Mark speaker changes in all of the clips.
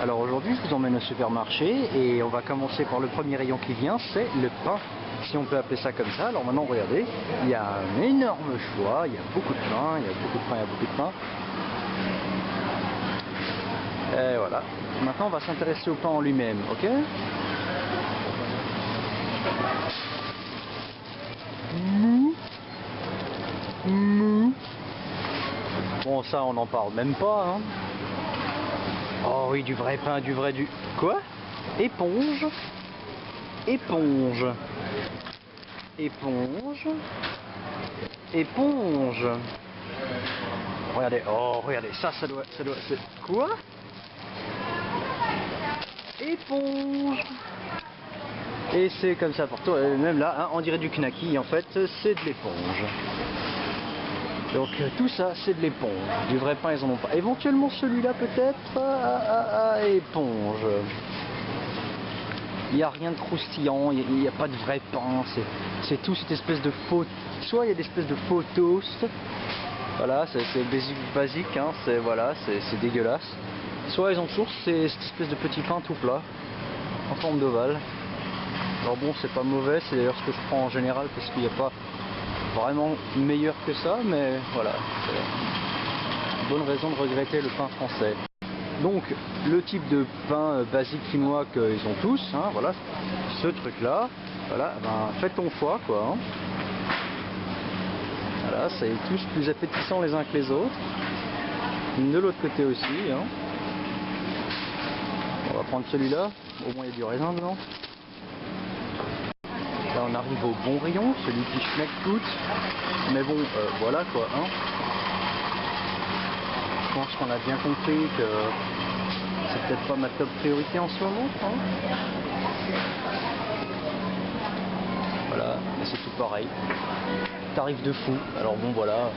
Speaker 1: Alors aujourd'hui je vous emmène au supermarché et on va commencer par le premier rayon qui vient, c'est le pain, si on peut appeler ça comme ça. Alors maintenant regardez, il y a un énorme choix, il y a beaucoup de pain, il y a beaucoup de pain, il y a beaucoup de pain. Et voilà, maintenant on va s'intéresser au pain en lui-même, ok? Mou. Mou. Bon ça on n'en parle même pas, hein. Oh oui, du vrai pain, du vrai du... Quoi? Éponge. Éponge. Éponge. Éponge. Regardez, oh regardez, ça doit... c'est... Quoi? Éponge. Et c'est comme ça pour toi, même là, hein, on dirait du knacky, en fait, c'est de l'éponge. Donc tout ça, c'est de l'éponge. Du vrai pain, ils en ont pas. Éventuellement celui-là peut-être, éponge. Il n'y a rien de croustillant, il n'y a pas de vrai pain, c'est tout cette espèce de faux... Soit il y a des espèces de faux toast, voilà, c'est basique, hein, c'est dégueulasse. Soit ils ont toujours cette espèce de petit pain tout plat, en forme d'ovale. Alors bon, c'est pas mauvais, c'est d'ailleurs ce que je prends en général, parce qu'il n'y a pas vraiment meilleur que ça, mais voilà, c'est une bonne raison de regretter le pain français. Donc le type de pain basique chinois qu'ils ont tous, hein, voilà, ce truc là, voilà, ben faites ton foie quoi, hein. Voilà, c'est tous plus appétissants les uns que les autres. De l'autre côté aussi, hein. On va prendre celui-là, au moins il y a du raisin dedans. Là on arrive au bon rayon, celui qui schmeckt tout. Mais bon, voilà quoi, hein. Je pense qu'on a bien compris que c'est peut-être pas ma top priorité en ce moment, hein. Voilà, mais c'est tout pareil. Tarif de fou, alors bon voilà.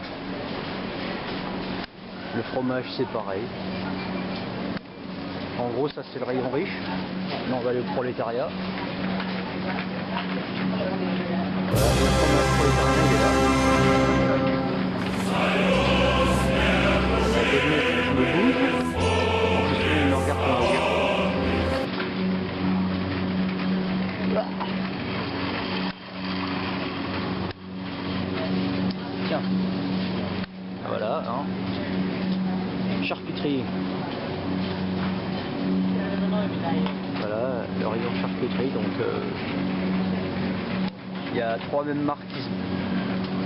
Speaker 1: Le fromage c'est pareil. En gros ça c'est le rayon riche. Là on va aller au prolétariat. Voilà, le fromage prolétariat il est là. Je me bouge. En plus il me regarde pour me dire. Tiens. Voilà, hein. Charcuterie. Voilà, le rayon charcuterie, donc il y a trois mêmes marques qui se...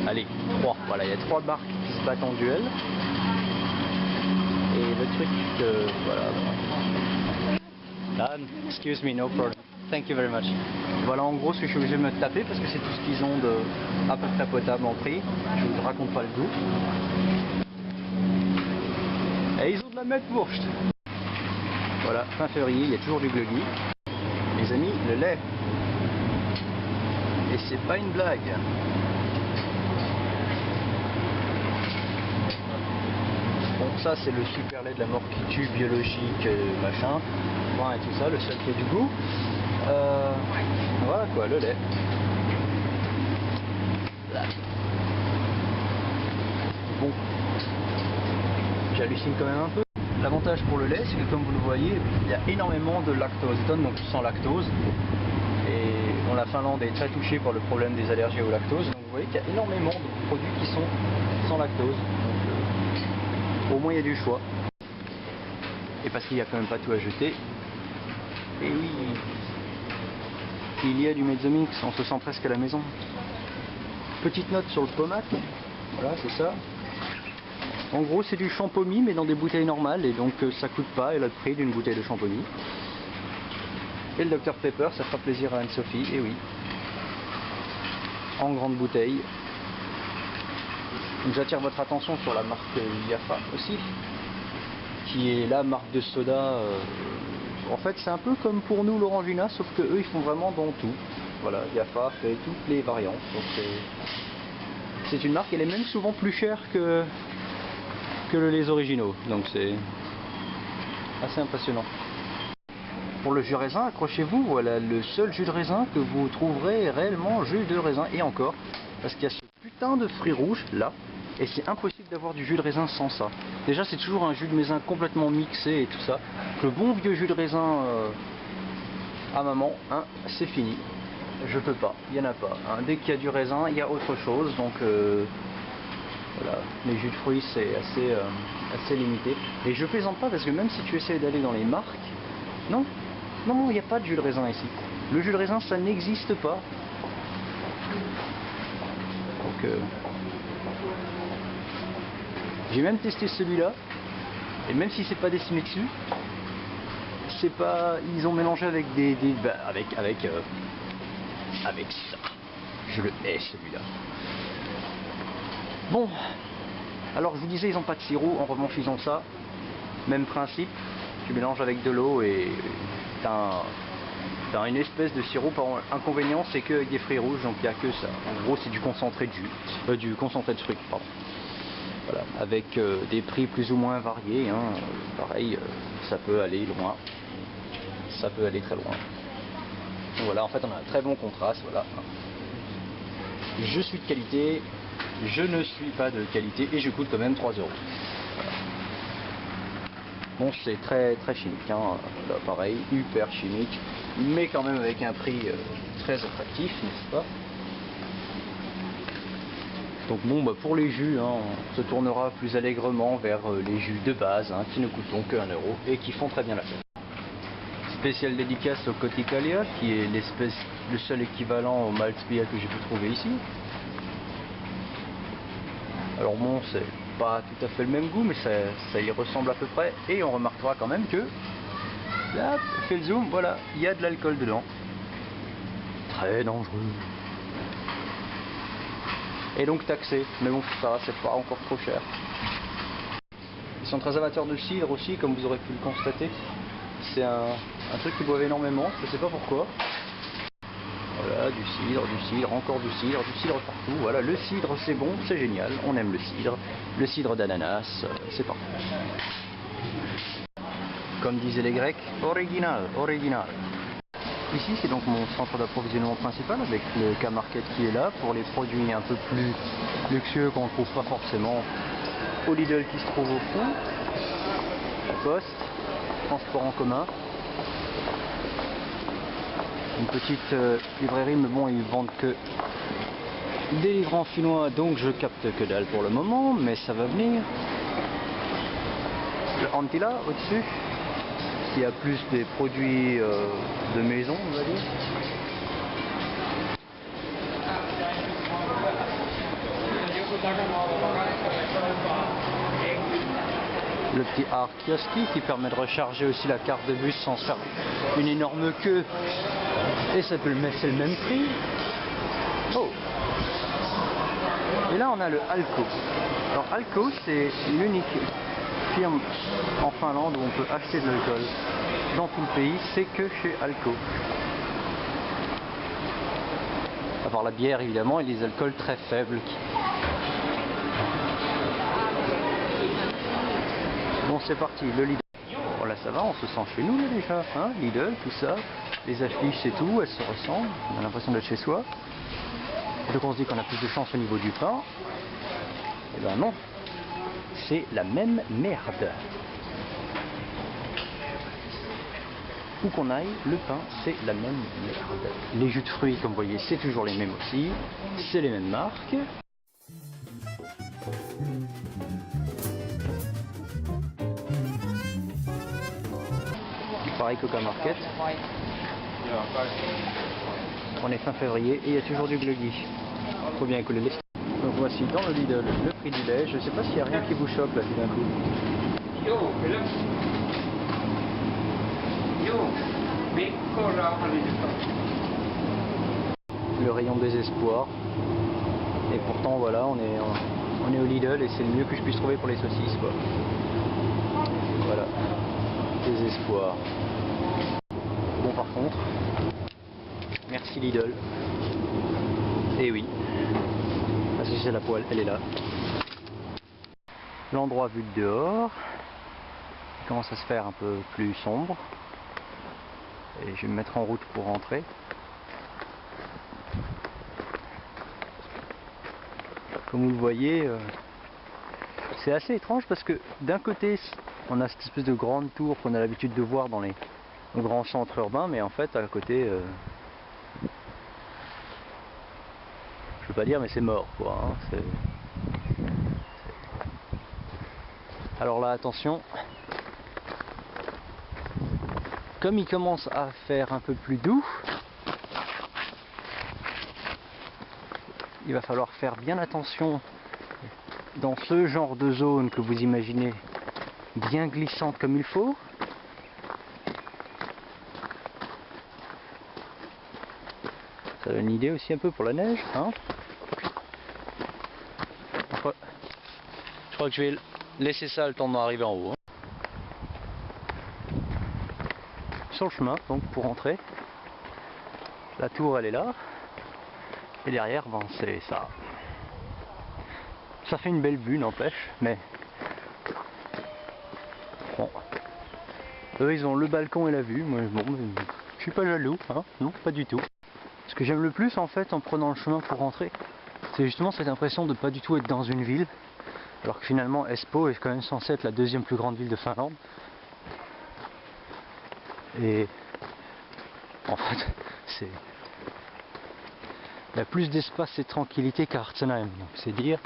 Speaker 1: Allez, trois, voilà, il y a trois marques qui se battent en duel. Et le truc que... Voilà. Excuse me, no problem. Thank you very much. Voilà en gros ce que je suis obligé de me taper parce que c'est tout ce qu'ils ont de à peu près potable en prix. Je vous raconte pas le goût. Et ils ont de la Mettwurst. Voilà, fin février, il y a toujours du gloggy. Les amis, le lait. Et c'est pas une blague. Bon, ça c'est le super lait de la mort qui tue, biologique, machin, et tout ça, le seul qui a du goût. Voilà quoi, le lait. Là. Bon, j'hallucine quand même un peu. L'avantage pour le lait, c'est que comme vous le voyez, il y a énormément de lactose, donc sans lactose. Et la Finlande est très touchée par le problème des allergies au lactose. Donc vous voyez qu'il y a énormément de produits qui sont sans lactose. Donc, au moins il y a du choix. Et parce qu'il n'y a quand même pas tout à jeter. Et oui, il y a du Mezzomix, on se sent presque à la maison. Petite note sur le pommade, voilà c'est ça. En gros c'est du champomis mais dans des bouteilles normales et donc ça coûte pas, elle a le prix d'une bouteille de champomis. Et le Dr Pepper, ça fera plaisir à Anne-Sophie, et oui. En grande bouteille. J'attire votre attention sur la marque Yafa aussi, qui est la marque de soda. En fait c'est un peu comme pour nous l'Orangina, sauf que eux ils font vraiment dans tout. Voilà, Yafa fait toutes les variantes. C'est une marque, elle est même souvent plus chère que les originaux, donc c'est assez impressionnant. Pour le jus de raisin, accrochez-vous, voilà le seul jus de raisin que vous trouverez réellement jus de raisin, et encore, parce qu'il y a ce putain de fruit rouge là, et c'est impossible d'avoir du jus de raisin sans ça. Déjà c'est toujours un jus de raisin complètement mixé et tout ça. Le bon vieux jus de raisin à maman, hein, c'est fini. Je peux pas, il n'y en a pas. Hein. Dès qu'il y a du raisin, il y a autre chose. Donc voilà, les jus de fruits c'est assez limité. Et je plaisante pas parce que même si tu essaies d'aller dans les marques, non, il n'y a pas de jus de raisin ici. Le jus de raisin ça n'existe pas. Donc j'ai même testé celui-là. Et même si c'est pas dessiné dessus, c'est pas, ils ont mélangé avec avec ça. Je le hais celui-là. Bon, alors je vous disais ils ont pas de sirop, en revanche ils ont ça. Même principe, tu mélanges avec de l'eau et t'as une espèce de sirop. Par inconvénient c'est qu'avec des fruits rouges, donc il n'y a que ça. En gros c'est du concentré de jus, du concentré de fruits, pardon. Voilà, avec des prix plus ou moins variés, hein. Pareil, ça peut aller loin, ça peut aller très loin. Donc voilà, en fait on a un très bon contraste, voilà. Je suis de qualité, je ne suis pas de qualité et je coûte quand même 3 €. Voilà. Bon, c'est très chimique, hein. Là, pareil, hyper chimique, mais quand même avec un prix très attractif, n'est-ce pas? Donc bon, bah pour les jus, hein, on se tournera plus allègrement vers les jus de base, hein, qui ne coûtent donc que 1 € et qui font très bien l'affaire. Spéciale dédicace au Coticalia, qui est le seul équivalent au Maltzbier que j'ai pu trouver ici. Alors bon, c'est pas tout à fait le même goût, mais ça y ressemble à peu près. Et on remarquera quand même que, là, fais le zoom, voilà, il y a de l'alcool dedans. Très dangereux. Et donc taxé, mais bon ça c'est pas encore trop cher. Ils sont très amateurs de cidre aussi, comme vous aurez pu le constater. C'est un truc qu'ils boivent énormément, je sais pas pourquoi. Voilà, du cidre, encore du cidre partout. Voilà, le cidre c'est bon, c'est génial, on aime le cidre. Le cidre d'ananas, c'est parfait. Comme disaient les Grecs, original, original. Ici c'est donc mon centre d'approvisionnement principal avec le K-Market qui est là pour les produits un peu plus luxueux qu'on ne trouve pas forcément au Lidl qui se trouve au fond, la Poste, transport en commun, une petite librairie, mais bon ils vendent que des livres en finnois donc je capte que dalle pour le moment, mais ça va venir. Le Antilla au-dessus, il y a plus des produits de maison, on va dire. Le petit art kiosque qui permet de recharger aussi la carte de bus sans faire une énorme queue. Et ça peut le mettre, c'est le même prix. Oh. Et là on a le Alko. Alors Alko c'est l'unique firme en Finlande où on peut acheter de l'alcool dans tout le pays, c'est que chez Alko. À part la bière évidemment et les alcools très faibles. Bon c'est parti, le Lidl. Bon là ça va, on se sent chez nous là déjà, hein, Lidl, tout ça, les affiches et tout, elles se ressemblent, on a l'impression d'être chez soi. Donc on se dit qu'on a plus de chance au niveau du pain. Et ben non, c'est la même merde. Où qu'on aille, le pain c'est la même merde. Les jus de fruits comme vous voyez c'est toujours les mêmes aussi, c'est les mêmes marques. Pareil qu'au K-Market. On est fin février et il y a toujours du gluggy. Faut bien écouler les. Donc voici dans le Lidl le prix du lait. Je sais pas s'il y a rien qui vous choque là tout d'un coup. Le rayon désespoir. Et pourtant voilà, on est au Lidl et c'est le mieux que je puisse trouver pour les saucisses quoi. Voilà. Désespoir. Bon par contre, merci Lidl. Et oui, parce que c'est la poêle, elle est là. L'endroit vu de dehors il commence à se faire un peu plus sombre. Et je vais me mettre en route pour rentrer. Comme vous le voyez, c'est assez étrange parce que d'un côté on a cette espèce de grande tour qu'on a l'habitude de voir dans les grands centres urbains, mais en fait à côté, je veux pas dire mais c'est mort quoi, hein, Alors là attention, comme il commence à faire un peu plus doux, il va falloir faire bien attention dans ce genre de zone que vous imaginez bien glissante comme il faut. Ça donne une idée aussi un peu pour la neige, hein. Je crois que je vais laisser ça le temps d'arriver en haut, hein. Sur le chemin, donc pour rentrer, la tour elle est là, et derrière, bon, c'est ça. Ça fait une belle vue, n'empêche, mais bon, eux ils ont le balcon et la vue. Moi, bon, je suis pas jaloux, hein, non, pas du tout. Ce que j'aime le plus en fait en prenant le chemin pour rentrer, c'est justement cette impression de pas du tout être dans une ville, alors que finalement Espoo est quand même censé être la deuxième plus grande ville de Finlande. Et en fait, il y a plus d'espace et de tranquillité qu'à Artsenheim, donc c'est dire.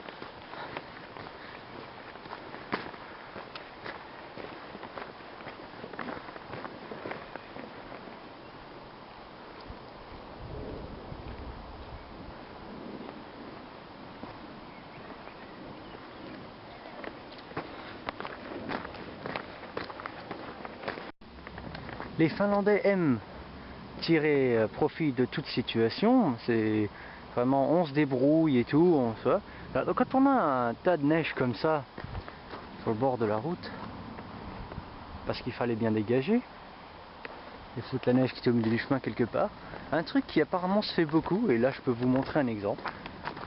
Speaker 1: Les Finlandais aiment tirer profit de toute situation, c'est vraiment on se débrouille et tout, Donc, quand on a un tas de neige comme ça sur le bord de la route, parce qu'il fallait bien dégager et foutre la neige qui était au milieu du chemin quelque part, un truc qui apparemment se fait beaucoup, et là je peux vous montrer un exemple,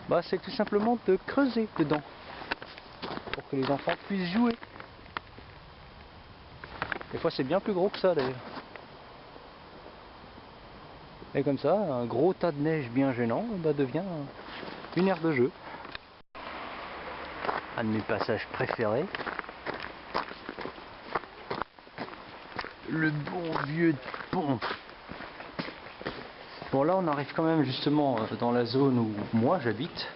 Speaker 1: bah, c'est tout simplement de creuser dedans pour que les enfants puissent jouer. Des fois c'est bien plus gros que ça d'ailleurs. Et comme ça, un gros tas de neige bien gênant bah, devient une aire de jeu. Un de mes passages préférés. Le bon vieux pont. Bon là on arrive quand même justement dans la zone où moi j'habite.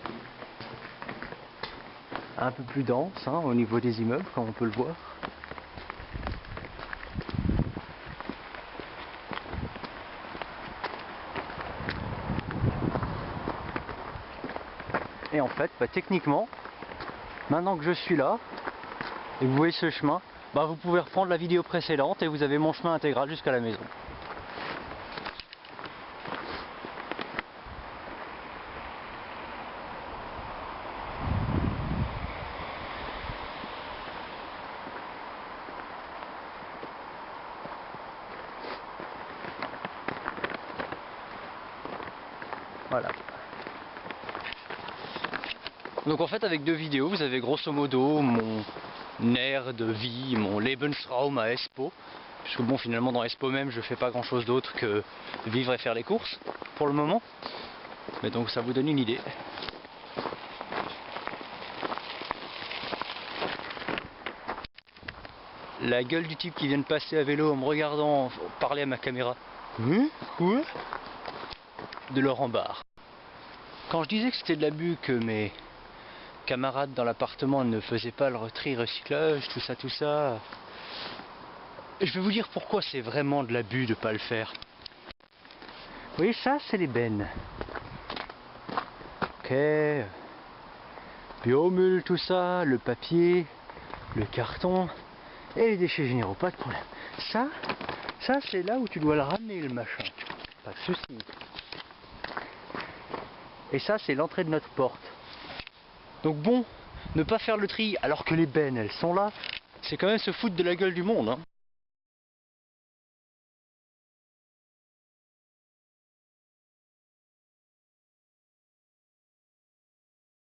Speaker 1: Un peu plus dense hein, au niveau des immeubles comme on peut le voir. Et en fait, bah, techniquement, maintenant que je suis là, et que vous voyez ce chemin, bah, vous pouvez reprendre la vidéo précédente et vous avez mon chemin intégral jusqu'à la maison. Voilà. Donc en fait avec deux vidéos vous avez grosso modo mon air de vie, mon Lebensraum à Espoo. Puisque bon finalement dans Espoo même je fais pas grand chose d'autre que vivre et faire les courses pour le moment. Mais donc ça vous donne une idée. La gueule du type qui vient de passer à vélo en me regardant parler à ma caméra. Quoi ? De Laurent Barre. Quand je disais que c'était de l'abus, que mes camarades dans l'appartement ne faisaient pas le tri recyclage, tout ça, je vais vous dire pourquoi c'est vraiment de l'abus de ne pas le faire. Vous voyez ça, c'est les bennes. Ok. Biomule, tout ça, le papier, le carton et les déchets généraux, pas de problème. Ça c'est là où tu dois le ramener le machin. Pas de souci. Et ça c'est l'entrée de notre porte. Donc bon, ne pas faire le tri alors que les bennes elles sont là, c'est quand même se foutre de la gueule du monde, hein.